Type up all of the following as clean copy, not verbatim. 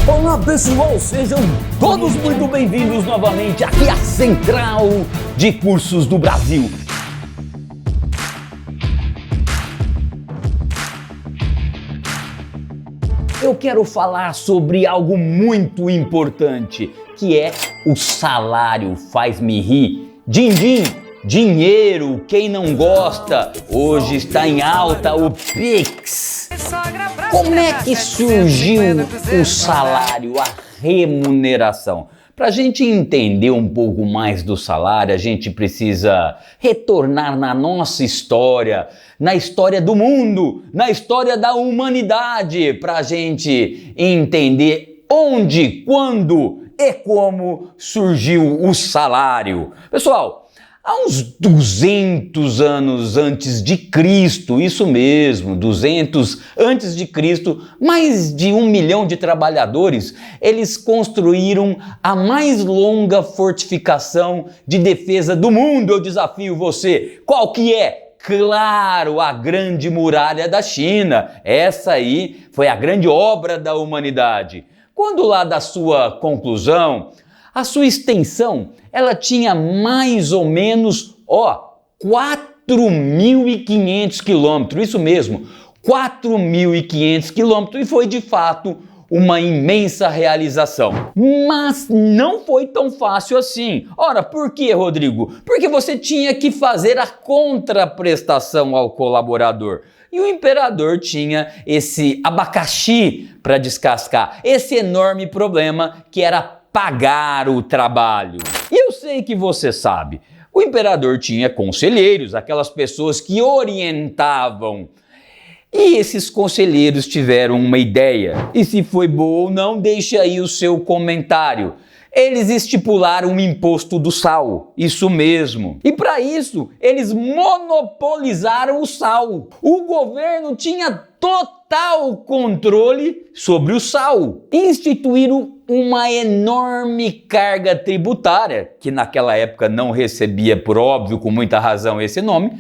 Olá pessoal, sejam todos muito bem-vindos novamente aqui à Central de Cursos do Brasil. Eu quero falar sobre algo muito importante, que é o salário. Faz-me rir. Din-din, dinheiro, quem não gosta? Hoje está em alta o Pix. Como é que surgiu o salário, a remuneração? Para a gente entender um pouco mais do salário, a gente precisa retornar na nossa história, na história do mundo, na história da humanidade, para a gente entender onde, quando e como surgiu o salário. Pessoal, há uns 200 anos antes de Cristo, isso mesmo, 200 antes de Cristo, mais de 1 milhão de trabalhadores, eles construíram a mais longa fortificação de defesa do mundo. Eu desafio você, qual que é? Claro, a Grande Muralha da China. Essa aí foi a grande obra da humanidade. Quando lá da sua conclusão, a sua extensão, ela tinha mais ou menos, 4.500 quilômetros, isso mesmo, 4.500 quilômetros, e foi de fato uma imensa realização. Mas não foi tão fácil assim. Ora, por quê, Rodrigo? Porque você tinha que fazer a contraprestação ao colaborador. E o imperador tinha esse abacaxi para descascar, esse enorme problema que era pagar o trabalho. E eu sei que você sabe, o imperador tinha conselheiros, aquelas pessoas que orientavam. E esses conselheiros tiveram uma ideia. E se foi boa ou não, deixe aí o seu comentário. Eles estipularam o imposto do sal, isso mesmo. E para isso, eles monopolizaram o sal. O governo tinha total controle sobre o sal. Instituíram uma enorme carga tributária, que naquela época não recebia, por óbvio, com muita razão, esse nome,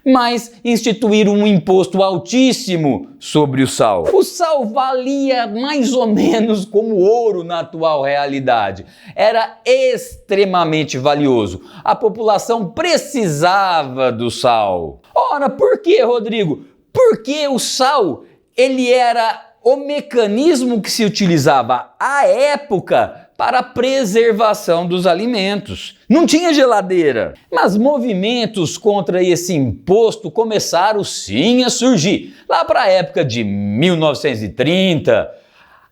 mas instituíram um imposto altíssimo sobre o sal. O sal valia mais ou menos como ouro na atual realidade. Era extremamente valioso. A população precisava do sal. Ora, por quê, Rodrigo? Porque o sal, ele era o mecanismo que se utilizava à época para a preservação dos alimentos. Não tinha geladeira. Mas movimentos contra esse imposto começaram sim a surgir. Lá para a época de 1930,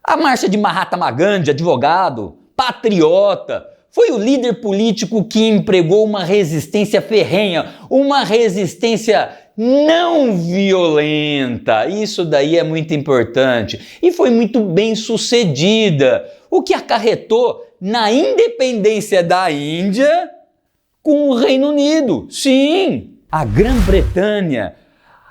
a marcha de Mahatma Gandhi, advogado, patriota, foi o líder político que empregou uma resistência ferrenha, uma resistência não violenta. Isso daí é muito importante e foi muito bem sucedida, o que acarretou na independência da Índia com o Reino Unido. Sim, a Grã-Bretanha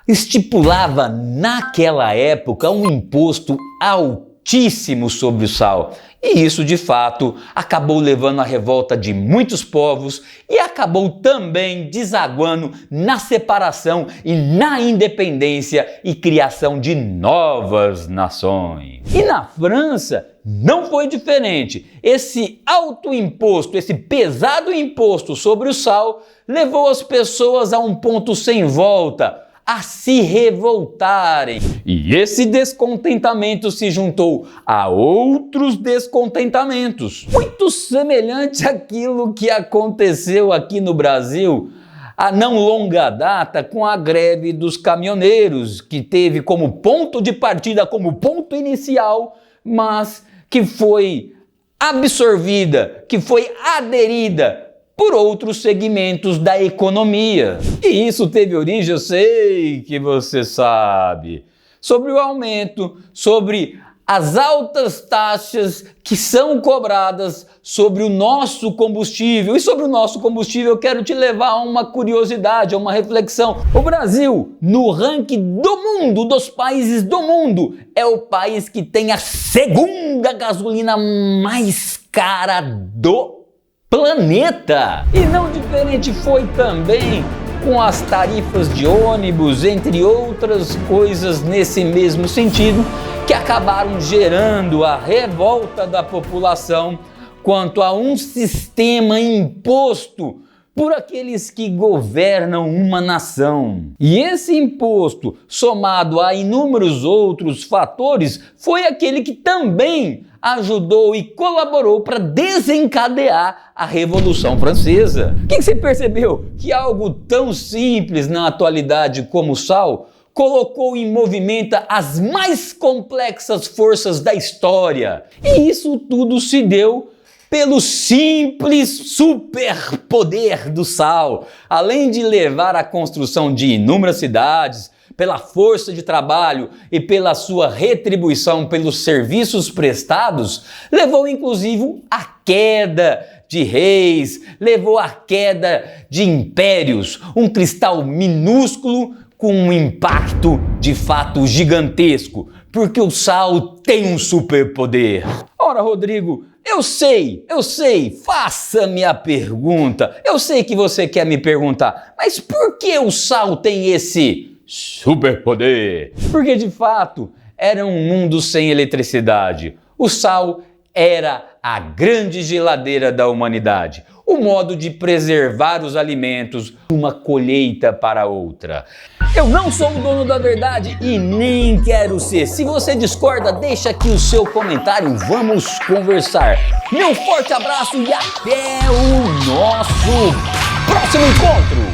estipulava naquela época um imposto altíssimo sobre o sal. E isso, de fato, acabou levando à revolta de muitos povos e acabou também desaguando na separação e na independência e criação de novas nações. E na França não foi diferente. Esse alto imposto, esse pesado imposto sobre o sal, levou as pessoas a um ponto sem volta, a se revoltarem. E esse descontentamento se juntou a outros descontentamentos, muito semelhante àquilo que aconteceu aqui no Brasil a não longa data com a greve dos caminhoneiros, que teve como ponto de partida, como ponto inicial, mas que foi absorvida, que foi aderida por outros segmentos da economia. E isso teve origem, eu sei que você sabe, sobre o aumento, sobre as altas taxas que são cobradas sobre o nosso combustível. E sobre o nosso combustível eu quero te levar a uma curiosidade, a uma reflexão. O Brasil, no ranking do mundo, dos países do mundo, é o país que tem a segunda gasolina mais cara do planeta. E não diferente foi também com as tarifas de ônibus, entre outras coisas nesse mesmo sentido, que acabaram gerando a revolta da população quanto a um sistema imposto por aqueles que governam uma nação. E esse imposto, somado a inúmeros outros fatores, foi aquele que também ajudou e colaborou para desencadear a Revolução Francesa. O que você percebeu? Que algo tão simples na atualidade como o sal colocou em movimento as mais complexas forças da história. E isso tudo se deu pelo simples superpoder do sal. Além de levar à construção de inúmeras cidades, pela força de trabalho e pela sua retribuição pelos serviços prestados, levou inclusive à queda de reis, levou à queda de impérios, um cristal minúsculo com um impacto de fato gigantesco, porque o sal tem um superpoder. Ora, Rodrigo, eu sei, faça-me a pergunta. Eu sei que você quer me perguntar, mas por que o sal tem esse superpoder? Porque de fato era um mundo sem eletricidade. O sal era a grande geladeira da humanidade, o modo de preservar os alimentos de uma colheita para outra. Eu não sou o dono da verdade e nem quero ser. Se você discorda, deixa aqui o seu comentário, vamos conversar. Meu forte abraço e até o nosso próximo encontro!